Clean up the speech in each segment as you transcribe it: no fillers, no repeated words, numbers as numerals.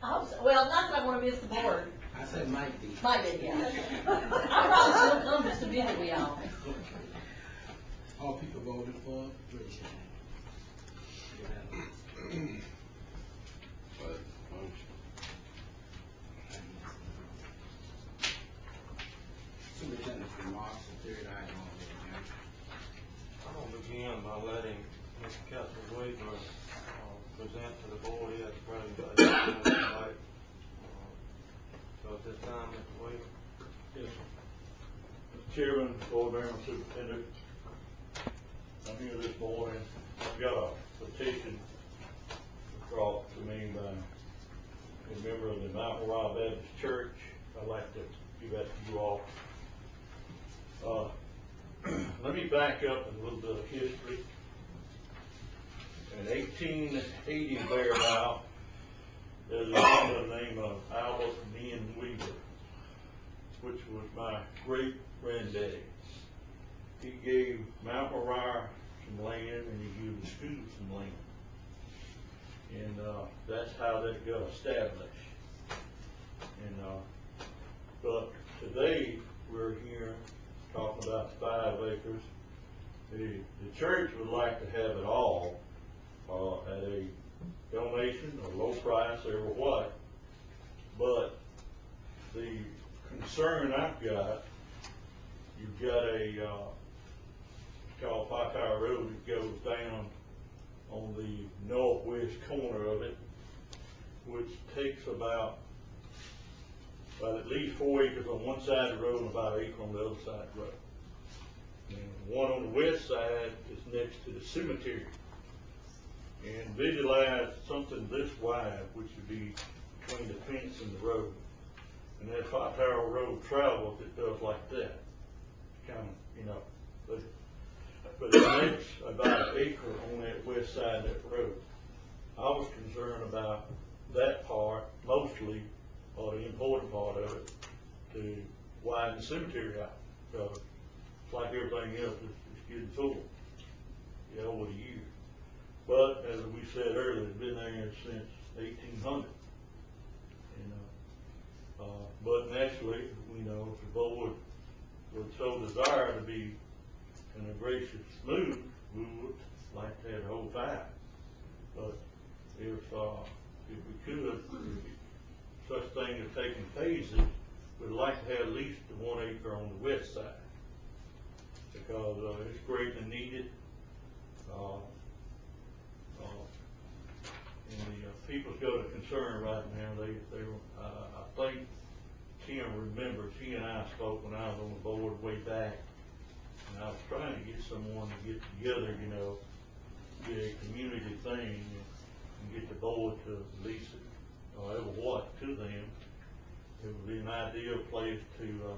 Well, not that I wanna miss the board. I said might be. Might be, yeah. I probably still come just to visit with y'all. All people voted for, raise your hand. Superintendent's remarks, the third item on the agenda. I'm gonna begin by letting Mr. Captain Weaver present to the board his presentation tonight. So at this time, Mr. Weaver. Yes, sir. Mr. Chairman, board member, superintendent, I'm here this morning. I've got a petition brought to me by a member of the Mount Moriah Baptist Church. I'd like to give that to you all. Let me back up a little bit of history. In 1880 thereabout, there's a man by the name of Albert Weaver, which was my great granddaddy. He gave Mount Moriah some land and he gave the school some land. And that's how that got established. And but today we're here talking about 5 acres. The church would like to have it all at a donation or low price or what. But the concern I've got, you've got a called Pie Tower Road that goes down on the northwest corner of it, which takes about at least 4 acres on one side of the road and about an acre on the other side of the road. And one on the west side is next to the cemetery. And visualize something this wide, which would be between the fence and the road. And as Pie Tower Road travels, it does like that. Kind of, you know, but it makes about an acre on that west side of that road. I was concerned about that part mostly, or the important part of it, to widen the cemetery out. Because it's like everything else, it's getting full, you know, over the years. But as we said earlier, it's been there since 1800. But naturally, you know, if the board would so desire to be in a gracious mood, we would like to have the whole 5. But if we could, such thing as taking phases, we'd like to have at least the 1 acre on the west side, because it's greatly needed. And the people's got a concern right now. I think Tim remembers, he and I spoke when I was on the board way back, and I was trying to get someone to get together, you know, get a community thing and get the board to lease it or ever what to them. It would be an ideal place to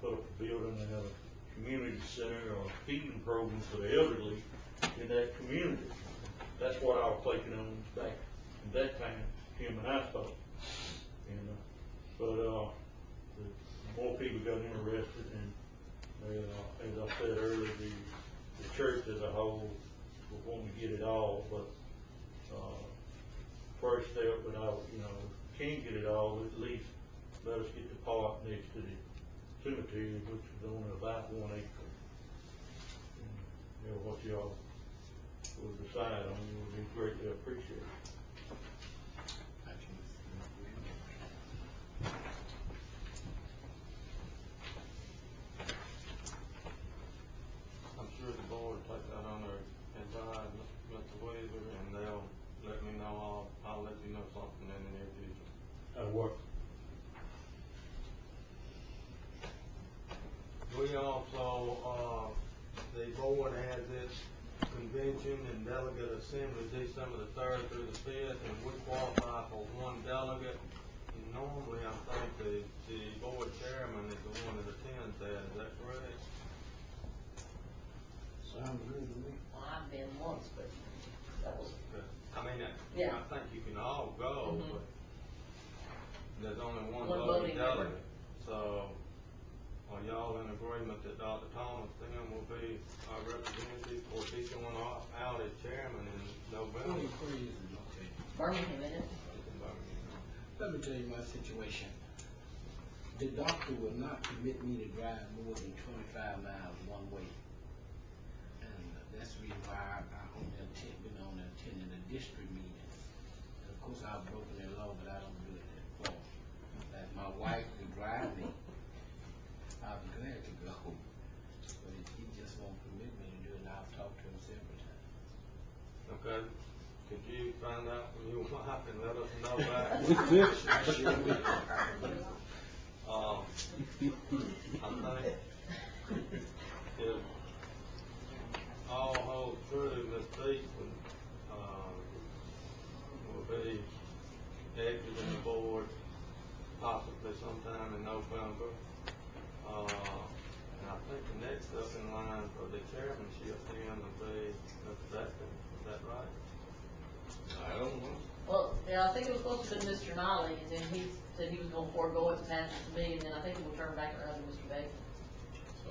put up a building and have a community center or a feeding program for the elderly in that community. That's what I was thinking on back in that time, Tim and I spoke. And, but the more people got interested, and as I said earlier, the church as a whole will want to get it all. But first step, but you know, can't get it all, at least let us get the part next to the cemetery, which is only about 1 acre. And, you know, what y'all will decide on will be greatly appreciated. I'm sure the board will take that under advise Mr. Weaver, and they'll let me know. I'll let you know something in the near future. That'll work. We also, the board has its convention and delegate assembly December the 3rd through the 5th, and we qualify for 1 delegate. And normally, I think the board chairman is the one that attends that. Is that correct? Sounds good to me. Well, I've been once, but that was. I mean, Yeah. I think you can all go, but there's only one One voting voting delegate. member. So, are y'all in agreement that Dr. Thomas then will be our representative for teaching one out as chairman in November? Okay. Birmingham, isn't it? Let me tell you my situation. The doctor will not permit me to drive more than 25 miles one way. And that's the reason why I only been on attending the district meetings. And of course, I've broken the law, but I don't do it anymore. If my wife would drive me, I'd be glad to go. But he just won't permit me to do it, and I've talked to him several times. Okay, could you find out from your wife and let us know that? Sure will. I think if all hold true, Ms. Beekman, will be exiting the board possibly sometime in November. And I think the next up in line for the chairmanship then will be Mr. Beckton, is that right? I don't know. Well, yeah, I think it was supposed to be Mr. Nolly, and then he said he was gonna forego it and pass it to me, and then I think it will turn back around to Mr. Bacon. So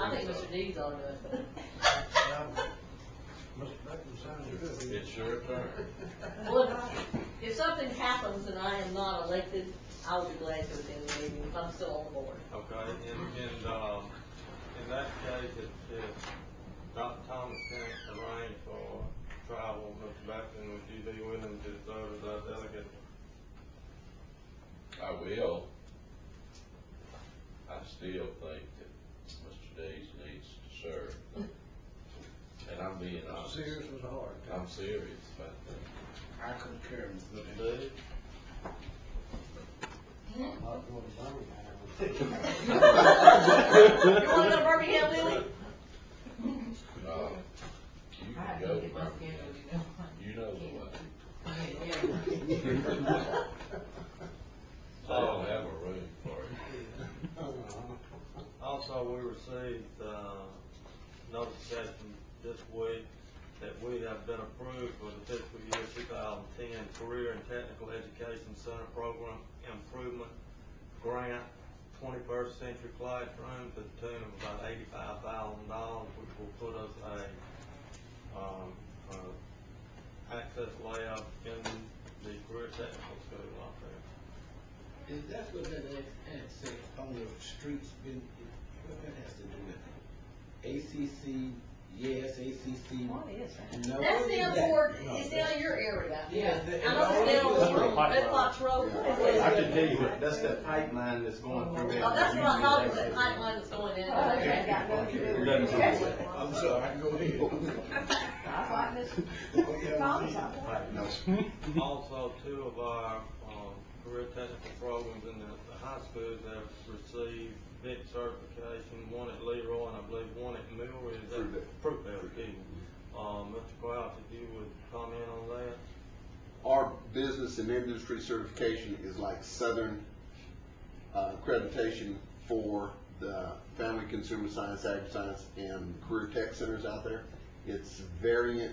I think Mr. Dees ought to do it. Mr. Beckman sounds good. It's your turn. Well, if something happens and I am not elected, I would be glad to attend the meeting if I'm still on the board. Okay, and in that case, if Dr. Thomas can't arrange for travel, Mr. Beckton, would you be willing to serve as our delegate? I will. I still think that Mr. Dees needs to serve. And I'm being honest. Serious was hard. I'm serious about that. I concur, Mr. Mr. Beckman. Dees? You wanna go to Birmingham, Lily? You can go, you know the way. I don't have a room for it. Also, we received, notification this week that we have been approved for the fiscal year 2010 Career and Technical Education Center Program Improvement Grant, 21st Century Classroom, to the tune of about $85,000, which will put us access lab in the Career Technical School out there. Is that what that access on the streets been, what that has to do with it? ACC, yes, ACC. What is that? No. That's down toward, it's down in your area. Yeah. I know it's down on Red Fox Road. I can tell you, that's that pipeline that's going through there. Oh, that's what I thought, was that pipeline that's going in there. I'm sorry, go ahead. Also, two of our career technical programs in the high schools have received VIC certification, one at Leroy and I believe one at Milroy. Is that Fruitvale? Excuse me. Mr. Crouch, if you would comment on that. Our business and industry certification is like Southern accreditation for the family consumer science, agri-science, and career tech centers out there. It's very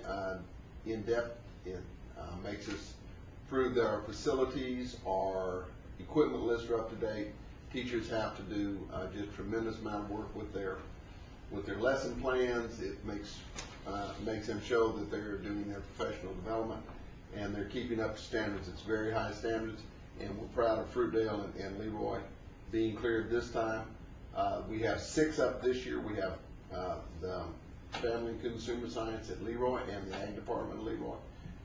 in-depth. It makes us prove that our facilities, our equipment lists are up to date. Teachers have to do just tremendous amount of work with their lesson plans. It makes them show that they're doing their professional development and they're keeping up to standards. It's very high standards, and we're proud of Fruitdale and Leroy being cleared this time. We have 6 up this year. We have the family and consumer science at Leroy and the ag department at Leroy.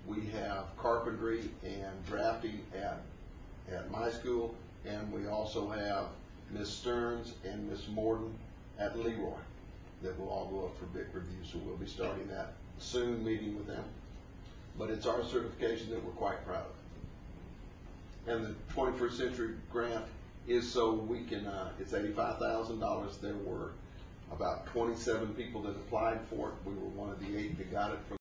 We have carpentry and drafting at my school, and we also have Ms. Stearns and Ms. Morton at Leroy that will all go up for big review. So we'll be starting that soon, meeting with them. But it's our certification that we're quite proud of. And the 21st Century Grant is so we can, it's $85,000. There were about 27 people that applied for it. We were one of the 8 that got it from